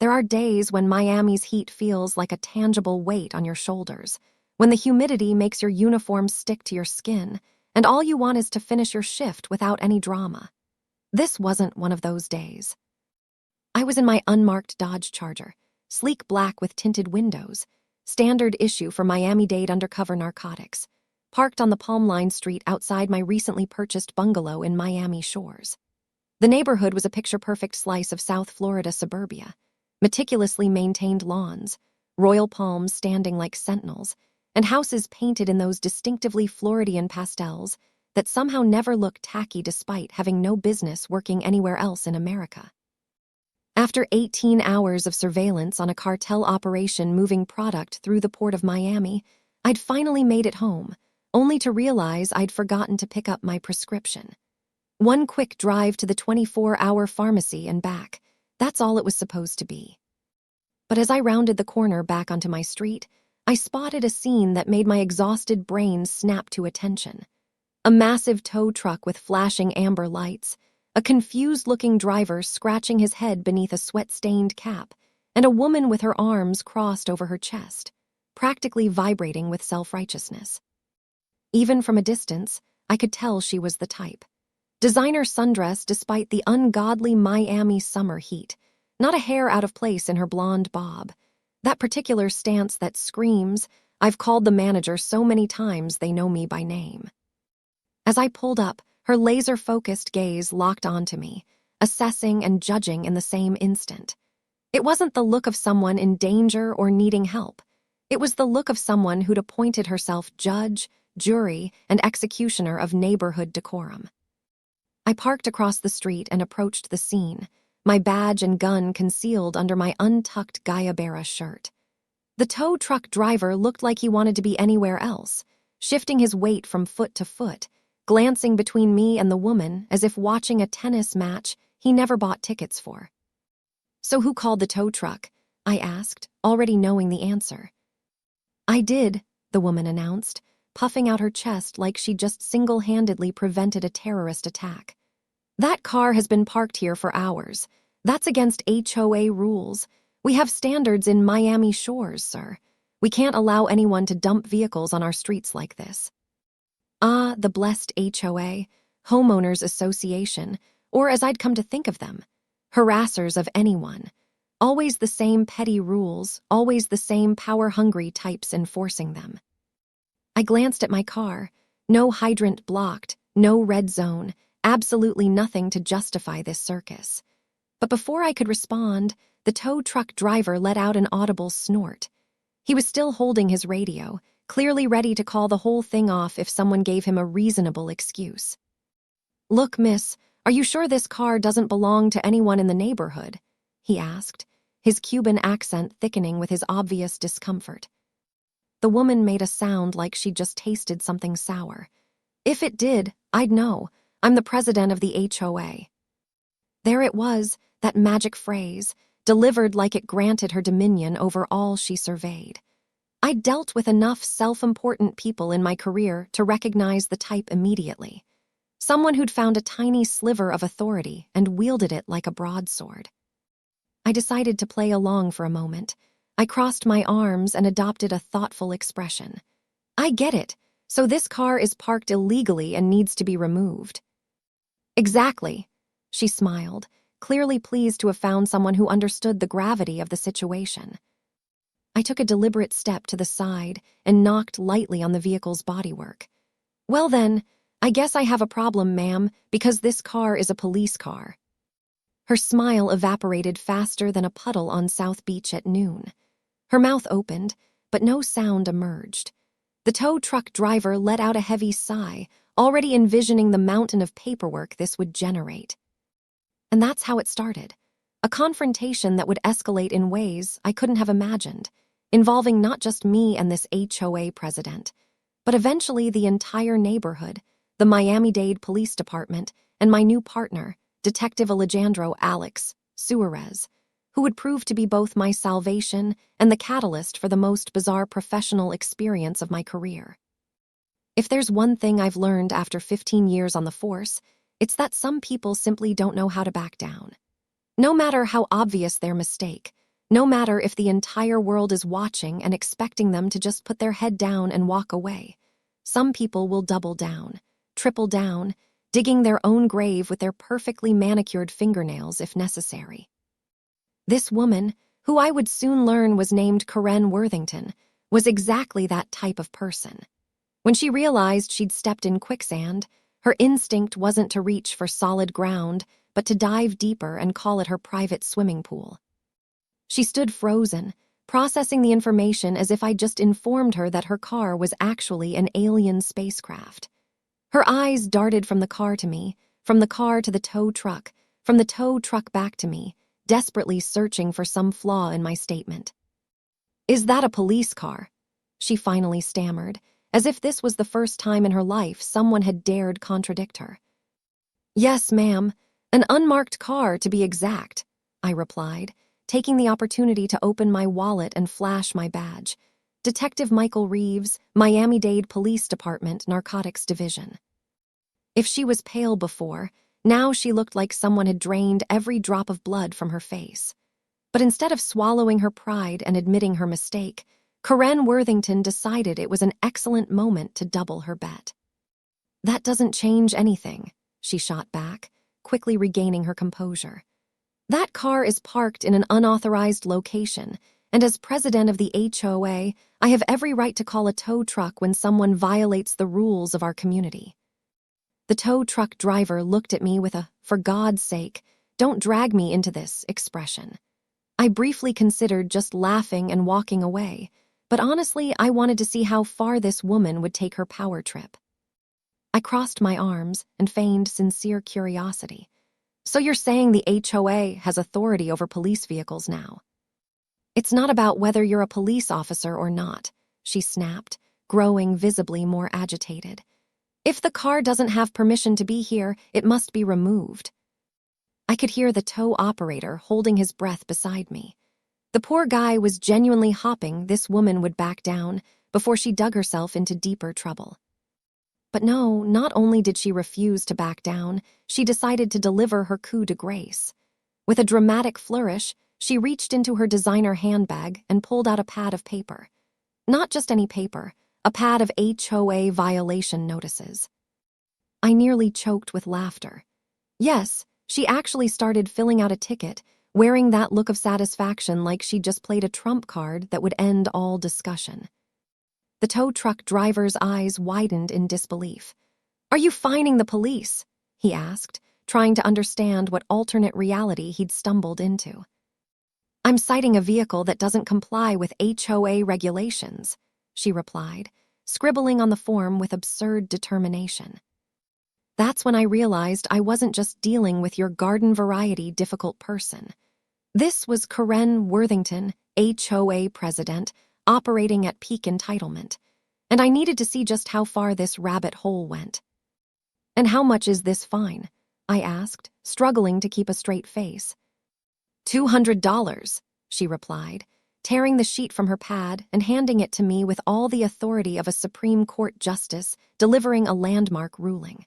There are days when Miami's heat feels like a tangible weight on your shoulders, when the humidity makes your uniform stick to your skin, and all you want is to finish your shift without any drama. This wasn't one of those days. I was in my unmarked Dodge Charger, sleek black with tinted windows, standard issue for Miami-Dade undercover narcotics, parked on the Palm Line Street outside my recently purchased bungalow in Miami Shores. The neighborhood was a picture-perfect slice of South Florida suburbia, meticulously maintained lawns, royal palms standing like sentinels, and houses painted in those distinctively Floridian pastels that somehow never look tacky despite having no business working anywhere else in America. After 18 hours of surveillance on a cartel operation moving product through the port of Miami, I'd finally made it home, only to realize I'd forgotten to pick up my prescription. One quick drive to the 24-hour pharmacy and back, that's all it was supposed to be. But as I rounded the corner back onto my street, I spotted a scene that made my exhausted brain snap to attention. A massive tow truck with flashing amber lights, a confused-looking driver scratching his head beneath a sweat-stained cap, and a woman with her arms crossed over her chest, practically vibrating with self-righteousness. Even from a distance, I could tell she was the type. Designer sundress despite the ungodly Miami summer heat, not a hair out of place in her blonde bob. That particular stance that screams, "I've called the manager so many times they know me by name." As I pulled up, her laser-focused gaze locked onto me, assessing and judging in the same instant. It wasn't the look of someone in danger or needing help. It was the look of someone who'd appointed herself judge, jury, and executioner of neighborhood decorum. I parked across the street and approached the scene, my badge and gun concealed under my untucked Gayabera shirt. The tow truck driver looked like he wanted to be anywhere else, shifting his weight from foot to foot, glancing between me and the woman as if watching a tennis match he never bought tickets for. "So who called the tow truck?" I asked, already knowing the answer. "I did," the woman announced, puffing out her chest like she just single-handedly prevented a terrorist attack. "That car has been parked here for hours. That's against HOA rules. We have standards in Miami Shores, sir. We can't allow anyone to dump vehicles on our streets like this." Ah, the blessed HOA, homeowners association, or as I'd come to think of them, harassers of anyone. Always the same petty rules, always the same power-hungry types enforcing them. I glanced at my car. No hydrant blocked, no red zone, absolutely nothing to justify this circus. But before I could respond, the tow truck driver let out an audible snort. He was still holding his radio, clearly ready to call the whole thing off if someone gave him a reasonable excuse. "Look, miss, are you sure this car doesn't belong to anyone in the neighborhood?" he asked, his Cuban accent thickening with his obvious discomfort. The woman made a sound like she'd just tasted something sour. "If it did, I'd know. I'm the president of the HOA." There it was, that magic phrase, delivered like it granted her dominion over all she surveyed. I'd dealt with enough self-important people in my career to recognize the type immediately. Someone who'd found a tiny sliver of authority and wielded it like a broadsword. I decided to play along for a moment. I crossed my arms and adopted a thoughtful expression. "I get it. So this car is parked illegally and needs to be removed." "Exactly," she smiled, clearly pleased to have found someone who understood the gravity of the situation. I took a deliberate step to the side and knocked lightly on the vehicle's bodywork. "Well then, I guess I have a problem, ma'am, because this car is a police car." Her smile evaporated faster than a puddle on South Beach at noon. Her mouth opened, but no sound emerged. The tow truck driver let out a heavy sigh, already envisioning the mountain of paperwork this would generate. And that's how it started. A confrontation that would escalate in ways I couldn't have imagined, involving not just me and this HOA president, but eventually the entire neighborhood, the Miami-Dade Police Department, and my new partner, Detective Alejandro Alex Suarez, who would prove to be both my salvation and the catalyst for the most bizarre professional experience of my career. If there's one thing I've learned after 15 years on the force, it's that some people simply don't know how to back down. No matter how obvious their mistake, No matter if the entire world is watching and expecting them to just put their head down and walk away. Some people will double down, triple down, digging their own grave with their perfectly manicured fingernails if necessary. This woman, who I would soon learn was named Karen Worthington, was exactly that type of person. When she realized she'd stepped in quicksand, her instinct wasn't to reach for solid ground, but to dive deeper and call it her private swimming pool. She stood frozen, processing the information as if I'd just informed her that her car was actually an alien spacecraft. Her eyes darted from the car to me, from the car to the tow truck, from the tow truck back to me, desperately searching for some flaw in my statement. "Is that a police car?" she finally stammered, as if this was the first time in her life someone had dared contradict her. "Yes, ma'am, an unmarked car to be exact," I replied, taking the opportunity to open my wallet and flash my badge. Detective Michael Reeves, Miami-Dade Police Department, Narcotics Division. If she was pale before, now she looked like someone had drained every drop of blood from her face. But instead of swallowing her pride and admitting her mistake, Karen Worthington decided it was an excellent moment to double her bet. "That doesn't change anything," she shot back, quickly regaining her composure. "That car is parked in an unauthorized location, and as president of the HOA, I have every right to call a tow truck when someone violates the rules of our community." The tow truck driver looked at me with a, "For God's sake, don't drag me into this," expression. I briefly considered just laughing and walking away, but honestly, I wanted to see how far this woman would take her power trip. I crossed my arms and feigned sincere curiosity. "So you're saying the HOA has authority over police vehicles now?" "It's not about whether you're a police officer or not," she snapped, growing visibly more agitated. "If the car doesn't have permission to be here, it must be removed." I could hear the tow operator holding his breath beside me. The poor guy was genuinely hoping this woman would back down before she dug herself into deeper trouble. But no, not only did she refuse to back down, she decided to deliver her coup de grace. With a dramatic flourish, she reached into her designer handbag and pulled out a pad of paper. Not just any paper, a pad of HOA violation notices. I nearly choked with laughter. Yes, she actually started filling out a ticket, wearing that look of satisfaction like she'd just played a trump card that would end all discussion. The tow truck driver's eyes widened in disbelief. "Are you fining the police?" he asked, trying to understand what alternate reality he'd stumbled into. "I'm citing a vehicle that doesn't comply with HOA regulations," she replied, scribbling on the form with absurd determination. That's when I realized I wasn't just dealing with your garden-variety difficult person. This was Karen Worthington, HOA president, operating at peak entitlement, and I needed to see just how far this rabbit hole went. "And how much is this fine?" I asked, struggling to keep a straight face. $200, she replied, tearing the sheet from her pad and handing it to me with all the authority of a Supreme Court justice delivering a landmark ruling.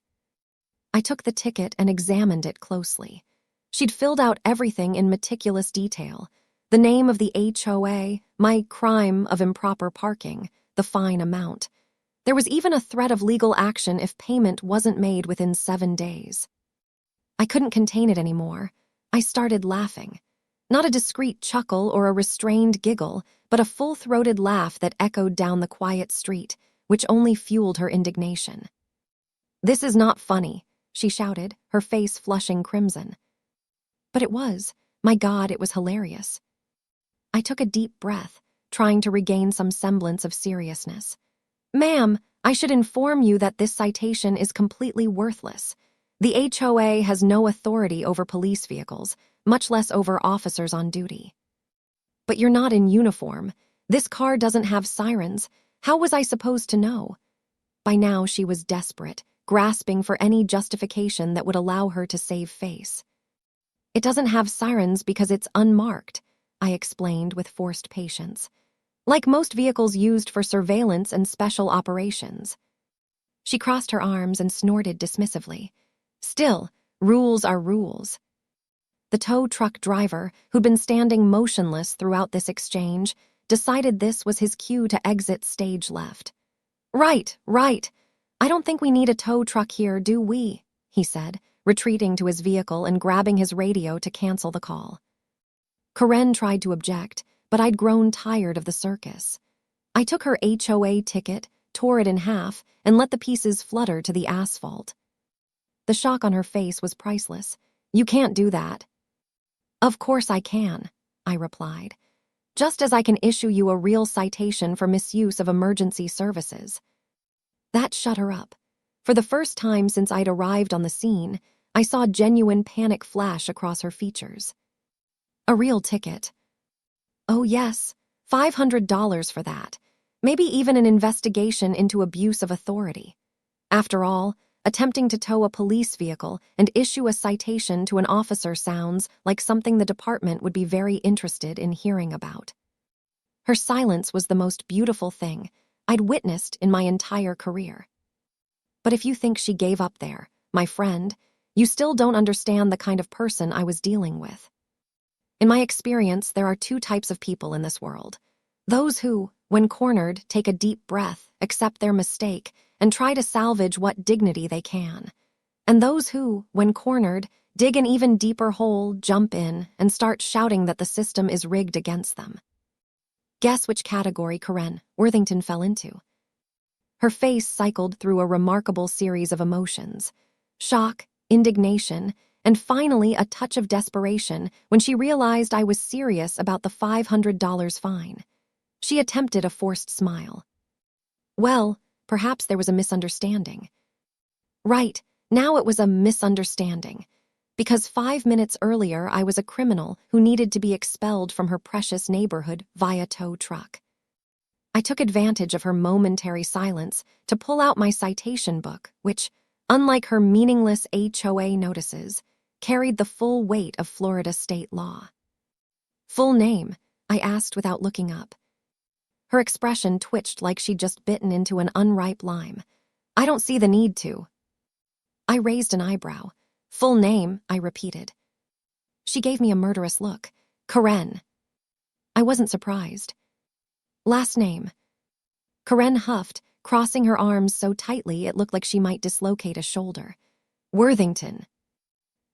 I took the ticket and examined it closely. She'd filled out everything in meticulous detail: the name of the HOA, my crime of improper parking, the fine amount. There was even a threat of legal action if payment wasn't made within 7 days. I couldn't contain it anymore. I started laughing. Not a discreet chuckle or a restrained giggle, but a full-throated laugh that echoed down the quiet street, which only fueled her indignation. "This is not funny," she shouted, her face flushing crimson. But it was. My God, it was hilarious. I took a deep breath, trying to regain some semblance of seriousness. "Ma'am, I should inform you that this citation is completely worthless. The HOA has no authority over police vehicles, much less over officers on duty." "But you're not in uniform. This car doesn't have sirens. How was I supposed to know?" By now she was desperate, grasping for any justification that would allow her to save face. "It doesn't have sirens because it's unmarked," I explained with forced patience. "Like most vehicles used for surveillance and special operations." She crossed her arms and snorted dismissively. "Still, rules are rules." The tow truck driver, who'd been standing motionless throughout this exchange, decided this was his cue to exit stage left. Right. I don't think we need a tow truck here, do we? He said, retreating to his vehicle and grabbing his radio to cancel the call. Karen tried to object, but I'd grown tired of the circus. I took her HOA ticket, tore it in half, and let the pieces flutter to the asphalt. The shock on her face was priceless. You can't do that. Of course I can, I replied. Just as I can issue you a real citation for misuse of emergency services. That shut her up. For the first time since I'd arrived on the scene, I saw genuine panic flash across her features. A real ticket. Oh yes, $500 for that. Maybe even an investigation into abuse of authority. After all, attempting to tow a police vehicle and issue a citation to an officer sounds like something the department would be very interested in hearing about. Her silence was the most beautiful thing I'd witnessed in my entire career. But if you think she gave up there, my friend, you still don't understand the kind of person I was dealing with. In my experience, there are two types of people in this world. Those who, when cornered, take a deep breath, accept their mistake, and try to salvage what dignity they can. And those who, when cornered, dig an even deeper hole, jump in, and start shouting that the system is rigged against them. Guess which category Karen Worthington fell into. Her face cycled through a remarkable series of emotions. Shock, indignation, and finally a touch of desperation when she realized I was serious about the $500 fine. She attempted a forced smile. Well, perhaps there was a misunderstanding. Right, now it was a misunderstanding. Because 5 minutes earlier I was a criminal who needed to be expelled from her precious neighborhood via tow truck. I took advantage of her momentary silence to pull out my citation book, which, unlike her meaningless HOA notices, carried the full weight of Florida state law. Full name, I asked without looking up. Her expression twitched like she'd just bitten into an unripe lime. I don't see the need to. I raised an eyebrow. Full name, I repeated. She gave me a murderous look. Karen. I wasn't surprised. Last name. Karen huffed, crossing her arms so tightly it looked like she might dislocate a shoulder. Worthington.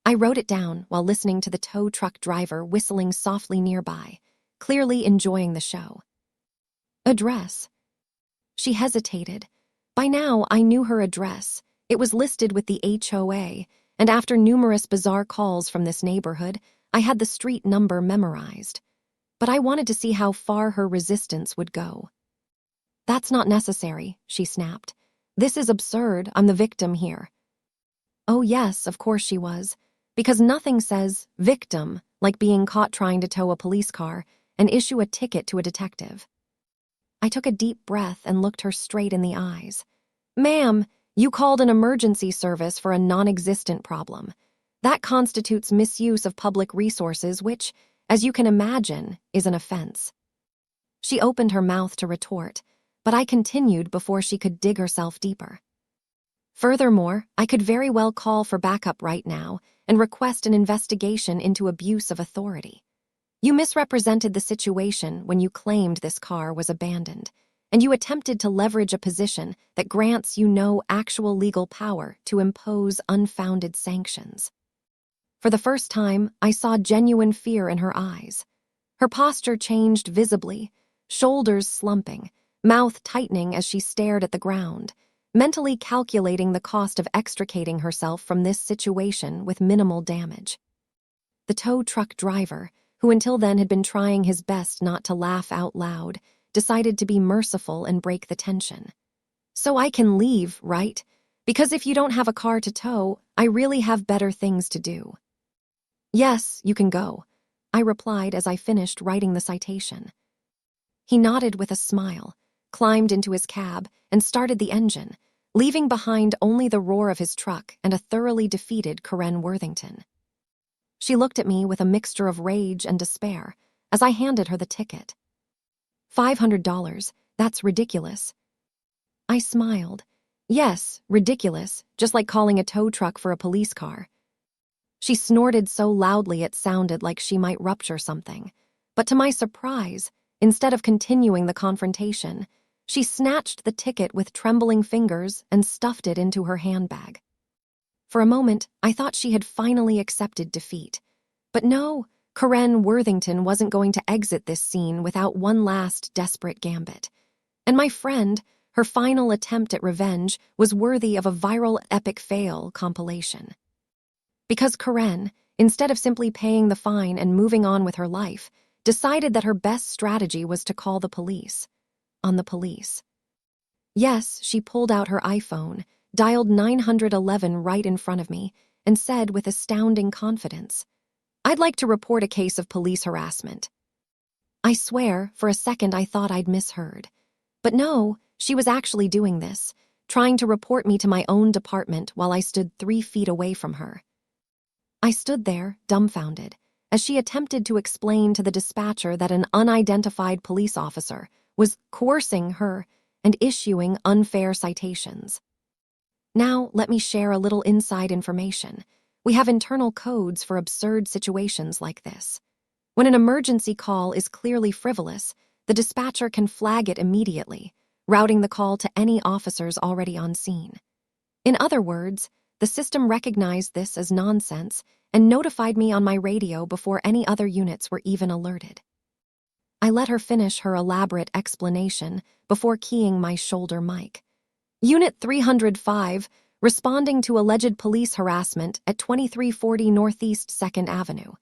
I wrote it down while listening to the tow truck driver whistling softly nearby, clearly enjoying the show. Address. She hesitated. By now, I knew her address. It was listed with the HOA, and after numerous bizarre calls from this neighborhood, I had the street number memorized. But I wanted to see how far her resistance would go. That's not necessary, she snapped. This is absurd. I'm the victim here. Oh yes, of course she was. Because nothing says victim like being caught trying to tow a police car and issue a ticket to a detective. I took a deep breath and looked her straight in the eyes. Ma'am, you called an emergency service for a non-existent problem. That constitutes misuse of public resources, which, as you can imagine, is an offense. She opened her mouth to retort, but I continued before she could dig herself deeper. Furthermore, I could very well call for backup right now and request an investigation into abuse of authority. You misrepresented the situation when you claimed this car was abandoned, and you attempted to leverage a position that grants you no actual legal power to impose unfounded sanctions. For the first time, I saw genuine fear in her eyes. Her posture changed visibly, shoulders slumping, mouth tightening as she stared at the ground, mentally calculating the cost of extricating herself from this situation with minimal damage. The tow truck driver, who until then had been trying his best not to laugh out loud, decided to be merciful and break the tension. So I can leave, right? Because if you don't have a car to tow, I really have better things to do. Yes, you can go, I replied as I finished writing the citation. He nodded with a smile, climbed into his cab, and started the engine, leaving behind only the roar of his truck and a thoroughly defeated Karen Worthington. She looked at me with a mixture of rage and despair as I handed her the ticket. $500, that's ridiculous. I smiled. Yes, ridiculous, just like calling a tow truck for a police car. She snorted so loudly it sounded like she might rupture something. But to my surprise, instead of continuing the confrontation, she snatched the ticket with trembling fingers and stuffed it into her handbag. For a moment, I thought she had finally accepted defeat. But no, Karen Worthington wasn't going to exit this scene without one last desperate gambit. And my friend, her final attempt at revenge, was worthy of a viral epic fail compilation. Because Karen, instead of simply paying the fine and moving on with her life, decided that her best strategy was to call the police. On the police. Yes, she pulled out her iPhone, dialed 911 right in front of me, and said with astounding confidence, "I'd like to report a case of police harassment." I swear, for a second I thought I'd misheard. But no, she was actually doing this, trying to report me to my own department while I stood 3 feet away from her. I stood there, dumbfounded, as she attempted to explain to the dispatcher that an unidentified police officer was coercing her and issuing unfair citations. Now, let me share a little inside information. We have internal codes for absurd situations like this. When an emergency call is clearly frivolous, the dispatcher can flag it immediately, routing the call to any officers already on scene. In other words, the system recognized this as nonsense and notified me on my radio before any other units were even alerted. I let her finish her elaborate explanation before keying my shoulder mic. Unit 305, responding to alleged police harassment at 2340 Northeast 2nd Avenue.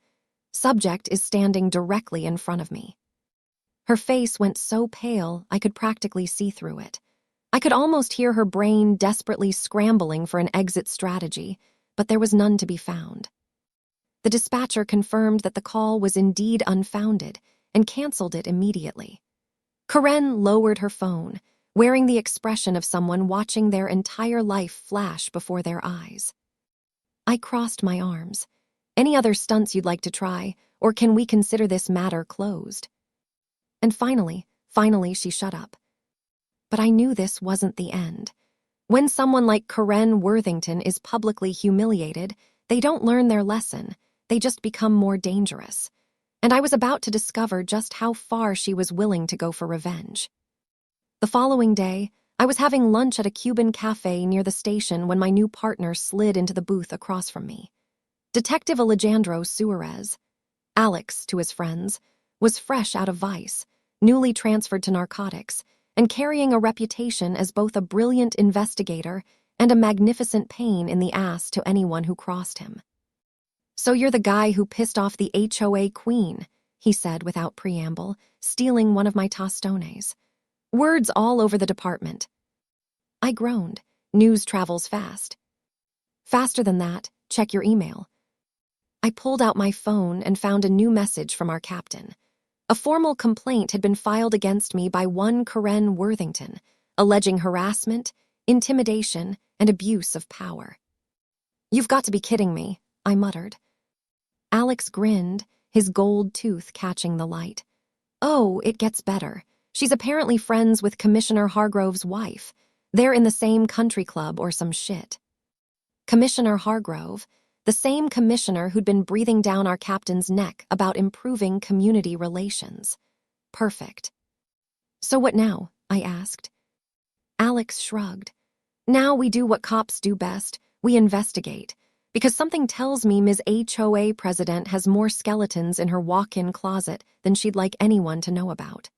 Subject is standing directly in front of me. Her face went so pale I could practically see through it. I could almost hear her brain desperately scrambling for an exit strategy, but there was none to be found. The dispatcher confirmed that the call was indeed unfounded and canceled it immediately. Karen lowered her phone, wearing the expression of someone watching their entire life flash before their eyes. I crossed my arms. Any other stunts you'd like to try, or can we consider this matter closed? And finally, she shut up. But I knew this wasn't the end. When someone like Karen Worthington is publicly humiliated, they don't learn their lesson, they just become more dangerous. And I was about to discover just how far she was willing to go for revenge. The following day, I was having lunch at a Cuban cafe near the station when my new partner slid into the booth across from me. Detective Alejandro Suarez, Alex to his friends, was fresh out of vice, newly transferred to narcotics, and carrying a reputation as both a brilliant investigator and a magnificent pain in the ass to anyone who crossed him. "So you're the guy who pissed off the HOA queen," he said without preamble, stealing one of my tostones. "Words all over the department." I groaned. News travels fast. "Faster than that, check your email." I pulled out my phone and found a new message from our captain. A formal complaint had been filed against me by one Karen Worthington, alleging harassment, intimidation, and abuse of power. "You've got to be kidding me," I muttered. Alex grinned, his gold tooth catching the light. "Oh, it gets better. She's apparently friends with Commissioner Hargrove's wife. They're in the same country club or some shit." Commissioner Hargrove, the same commissioner who'd been breathing down our captain's neck about improving community relations. Perfect. "So what now?" I asked. Alex shrugged. "Now we do what cops do best. We investigate. Because something tells me Ms. HOA president has more skeletons in her walk-in closet than she'd like anyone to know about.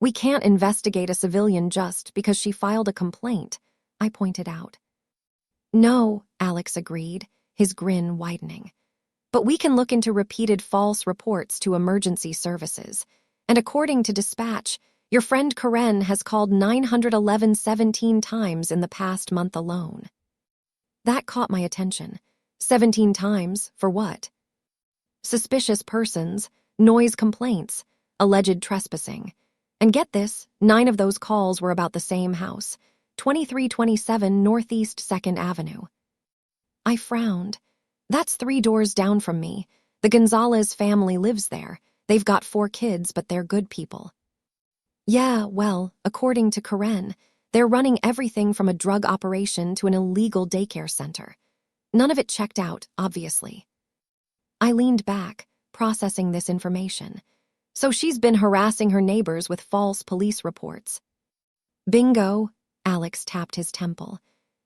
We can't investigate a civilian just because she filed a complaint," I pointed out. "No," Alex agreed, his grin widening. "But we can look into repeated false reports to emergency services. And according to dispatch, your friend Karen has called 911 17 times in the past month alone." That caught my attention. 17 times, for what? Suspicious persons, noise complaints, alleged trespassing. And get this, 9 of those calls were about the same house, 2327 Northeast 2nd Avenue. I frowned. That's 3 doors down from me. The Gonzalez family lives there. They've got 4 kids, but they're good people. Yeah, well, according to Karen, they're running everything from a drug operation to an illegal daycare center. None of it checked out, obviously. I leaned back, processing this information. So she's been harassing her neighbors with false police reports. Bingo, Alex tapped his temple.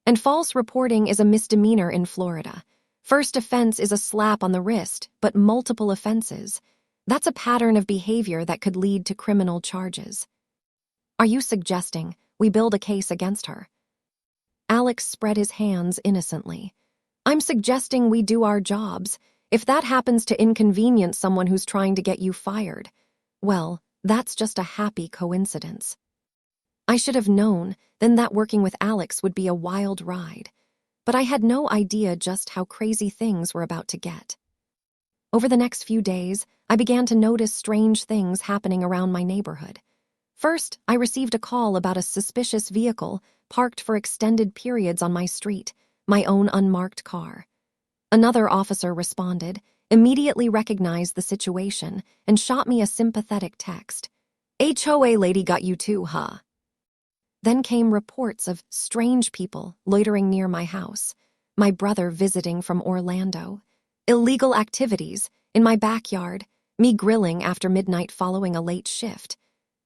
And false reporting is a misdemeanor in Florida. First offense is a slap on the wrist, but multiple offenses. That's a pattern of behavior that could lead to criminal charges. Are you suggesting we build a case against her? Alex spread his hands innocently. I'm suggesting we do our jobs. If that happens to inconvenience someone who's trying to get you fired, well, that's just a happy coincidence. I should have known then that working with Alex would be a wild ride, but I had no idea just how crazy things were about to get. Over the next few days, I began to notice strange things happening around my neighborhood. First, I received a call about a suspicious vehicle parked for extended periods on my street, my own unmarked car. Another officer responded, immediately recognized the situation, and shot me a sympathetic text. HOA lady got you too, huh? Then came reports of strange people loitering near my house, my brother visiting from Orlando, illegal activities in my backyard, me grilling after midnight following a late shift,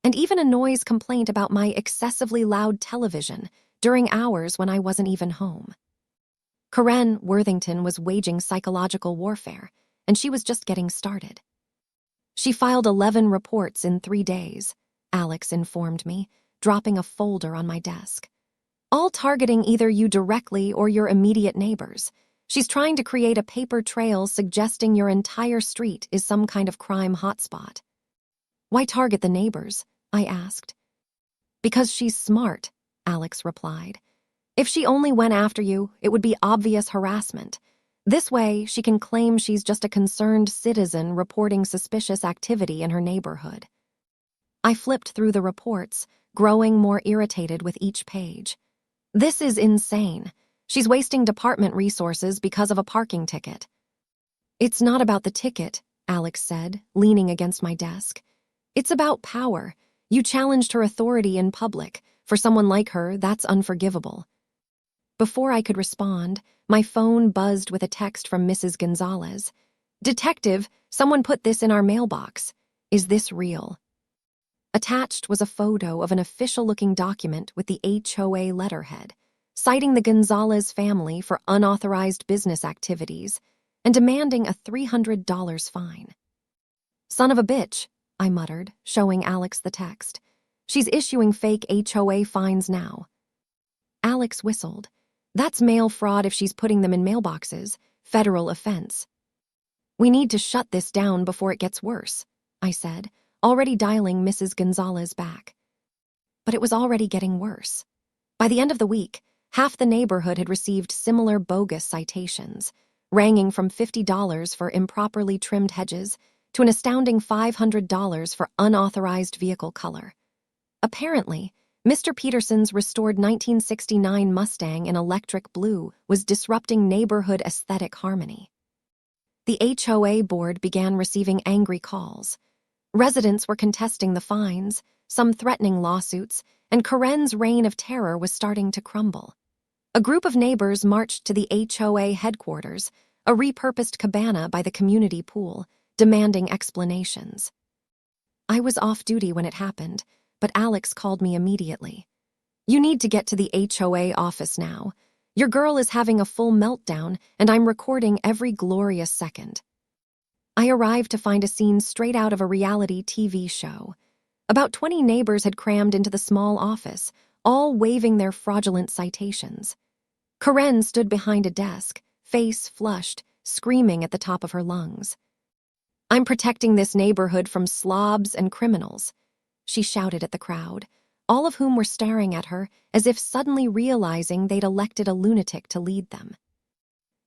and even a noise complaint about my excessively loud television during hours when I wasn't even home. Karen Worthington was waging psychological warfare, and she was just getting started. She filed 11 reports in 3 days, Alex informed me, dropping a folder on my desk. All targeting either you directly or your immediate neighbors. She's trying to create a paper trail suggesting your entire street is some kind of crime hotspot. Why target the neighbors? I asked. Because she's smart, Alex replied. If she only went after you, it would be obvious harassment. This way, she can claim she's just a concerned citizen reporting suspicious activity in her neighborhood. I flipped through the reports, growing more irritated with each page. This is insane. She's wasting department resources because of a parking ticket. It's not about the ticket, Alex said, leaning against my desk. It's about power. You challenged her authority in public. For someone like her, that's unforgivable. Before I could respond, my phone buzzed with a text from Mrs. Gonzalez. Detective, someone put this in our mailbox. Is this real? Attached was a photo of an official-looking document with the HOA letterhead, citing the Gonzalez family for unauthorized business activities and demanding a $300 fine. Son of a bitch, I muttered, showing Alex the text. She's issuing fake HOA fines now. Alex whistled. That's mail fraud if she's putting them in mailboxes. Federal offense. We need to shut this down before it gets worse, I said, already dialing Mrs. Gonzalez back. But it was already getting worse. By the end of the week, half the neighborhood had received similar bogus citations, ranging from $50 for improperly trimmed hedges to an astounding $500 for unauthorized vehicle color. Apparently, Mr. Peterson's restored 1969 Mustang in electric blue was disrupting neighborhood aesthetic harmony. The HOA board began receiving angry calls. Residents were contesting the fines, some threatening lawsuits, and Karen's reign of terror was starting to crumble. A group of neighbors marched to the HOA headquarters, a repurposed cabana by the community pool, demanding explanations. I was off duty when it happened, but Alex called me immediately. You need to get to the HOA office now. Your girl is having a full meltdown, and I'm recording every glorious second. I arrived to find a scene straight out of a reality TV show. About 20 neighbors had crammed into the small office, all waving their fraudulent citations. Karen stood behind a desk, face flushed, screaming at the top of her lungs. I'm protecting this neighborhood from slobs and criminals, she shouted at the crowd, all of whom were staring at her as if suddenly realizing they'd elected a lunatic to lead them.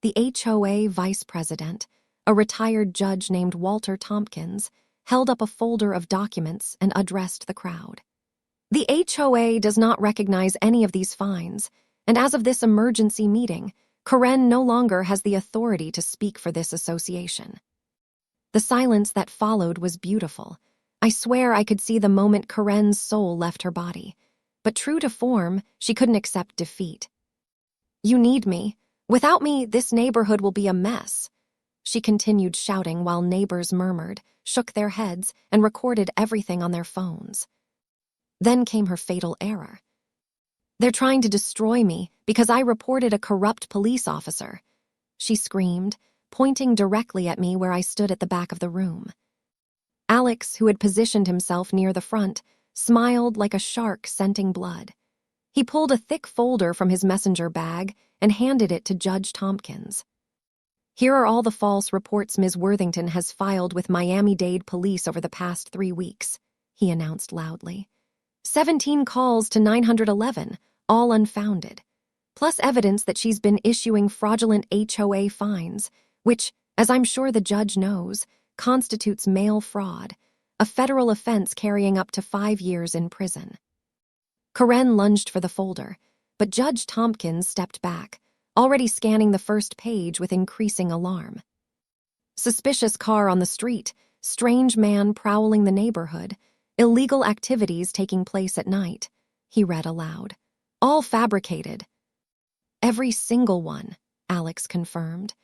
The HOA vice president, a retired judge named Walter Tompkins, held up a folder of documents and addressed the crowd. The HOA does not recognize any of these fines, and as of this emergency meeting, Karen no longer has the authority to speak for this association. The silence that followed was beautiful. I swear I could see the moment Karen's soul left her body, but true to form, she couldn't accept defeat. You need me. Without me, this neighborhood will be a mess. She continued shouting while neighbors murmured, shook their heads, and recorded everything on their phones. Then came her fatal error. "They're trying to destroy me because I reported a corrupt police officer," she screamed, pointing directly at me where I stood at the back of the room. Alex, who had positioned himself near the front, smiled like a shark scenting blood. He pulled a thick folder from his messenger bag and handed it to Judge Tompkins. "Here are all the false reports Ms. Worthington has filed with Miami-Dade police over the past 3 weeks," he announced loudly. 17 calls to 911, all unfounded, plus evidence that she's been issuing fraudulent HOA fines, which, as I'm sure the judge knows, constitutes mail fraud, a federal offense carrying up to 5 years in prison. Karen lunged for the folder, but Judge Tompkins stepped back, already scanning the first page with increasing alarm. "Suspicious car on the street, strange man prowling the neighborhood, illegal activities taking place at night," he read aloud. "All fabricated." "Every single one," Alex confirmed.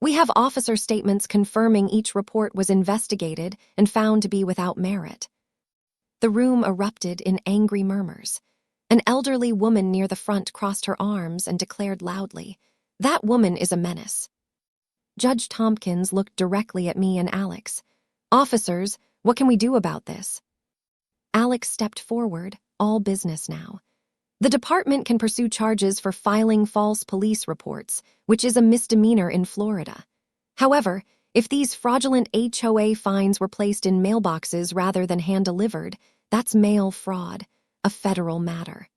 "We have officer statements confirming each report was investigated and found to be without merit." The room erupted in angry murmurs. An elderly woman near the front crossed her arms and declared loudly, "That woman is a menace." Judge Tompkins looked directly at me and Alex. "Officers, what can we do about this?" Alex stepped forward, all business now. "The department can pursue charges for filing false police reports, which is a misdemeanor in Florida. However, if these fraudulent HOA fines were placed in mailboxes rather than hand-delivered, that's mail fraud, a federal matter."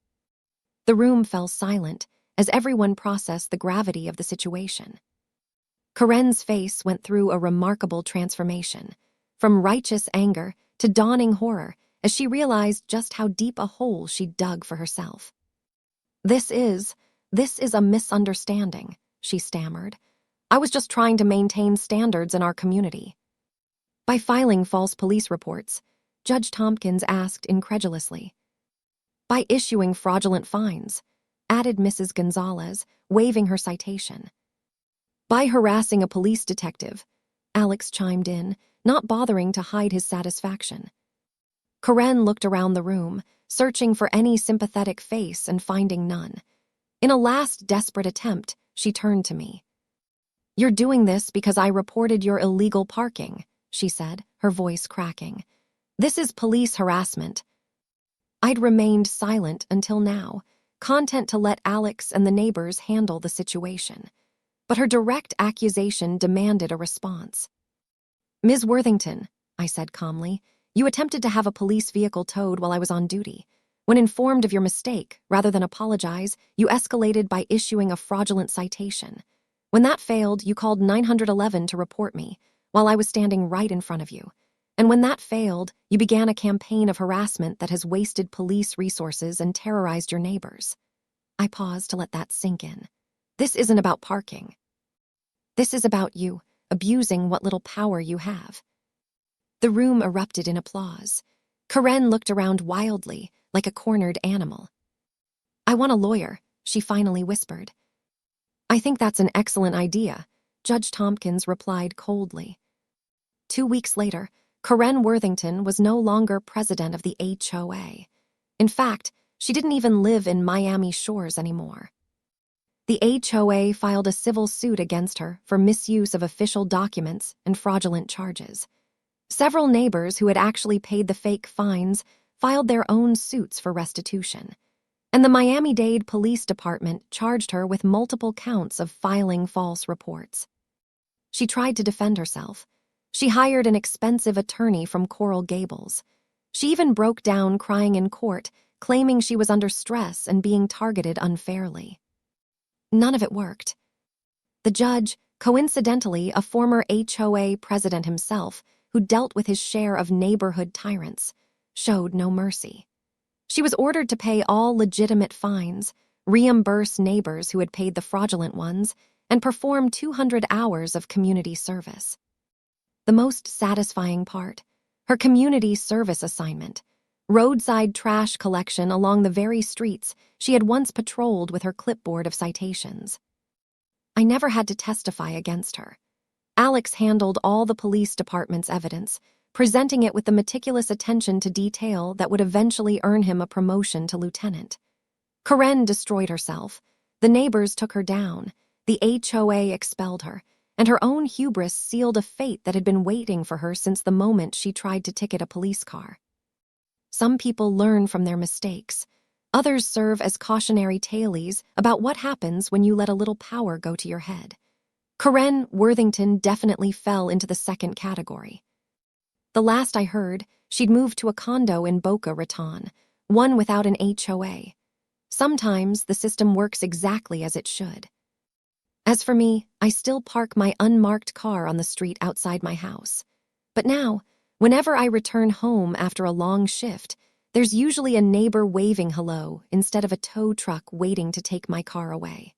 The room fell silent as everyone processed the gravity of the situation. Karen's face went through a remarkable transformation, from righteous anger to dawning horror as she realized just how deep a hole she'd dug for herself. This is a misunderstanding," she stammered. "I was just trying to maintain standards in our community." "By filing false police reports," Judge Tompkins asked incredulously. "By issuing fraudulent fines," added Mrs. Gonzalez, waving her citation. "By harassing a police detective," Alex chimed in, not bothering to hide his satisfaction. Karen looked around the room, searching for any sympathetic face and finding none. In a last desperate attempt, she turned to me. "You're doing this because I reported your illegal parking," she said, her voice cracking. "This is police harassment." I'd remained silent until now, content to let Alex and the neighbors handle the situation. But her direct accusation demanded a response. "Ms. Worthington," I said calmly, "you attempted to have a police vehicle towed while I was on duty. When informed of your mistake, rather than apologize, you escalated by issuing a fraudulent citation. When that failed, you called 911 to report me, while I was standing right in front of you. And when that failed, you began a campaign of harassment that has wasted police resources and terrorized your neighbors." I paused to let that sink in. "This isn't about parking. This is about you abusing what little power you have." The room erupted in applause. Karen looked around wildly, like a cornered animal. "I want a lawyer," she finally whispered. "I think that's an excellent idea," Judge Tompkins replied coldly. 2 weeks later, Karen Worthington was no longer president of the HOA. In fact, she didn't even live in Miami Shores anymore. The HOA filed a civil suit against her for misuse of official documents and fraudulent charges. Several neighbors who had actually paid the fake fines filed their own suits for restitution. And the Miami-Dade Police Department charged her with multiple counts of filing false reports. She tried to defend herself. She hired an expensive attorney from Coral Gables. She even broke down crying in court, claiming she was under stress and being targeted unfairly. None of it worked. The judge, coincidentally a former HOA president himself, who dealt with his share of neighborhood tyrants, showed no mercy. She was ordered to pay all legitimate fines, reimburse neighbors who had paid the fraudulent ones, and perform 200 hours of community service. The most satisfying part, her community service assignment, roadside trash collection along the very streets she had once patrolled with her clipboard of citations. I never had to testify against her. Alex handled all the police department's evidence, presenting it with the meticulous attention to detail that would eventually earn him a promotion to lieutenant. Karen destroyed herself. The neighbors took her down. The HOA expelled her, and her own hubris sealed a fate that had been waiting for her since the moment she tried to ticket a police car. Some people learn from their mistakes. Others serve as cautionary tales about what happens when you let a little power go to your head. Karen Worthington definitely fell into the second category. The last I heard, she'd moved to a condo in Boca Raton, one without an HOA. Sometimes the system works exactly as it should. As for me, I still park my unmarked car on the street outside my house. But now, whenever I return home after a long shift, there's usually a neighbor waving hello instead of a tow truck waiting to take my car away.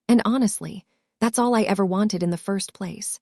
And honestly, that's all I ever wanted in the first place.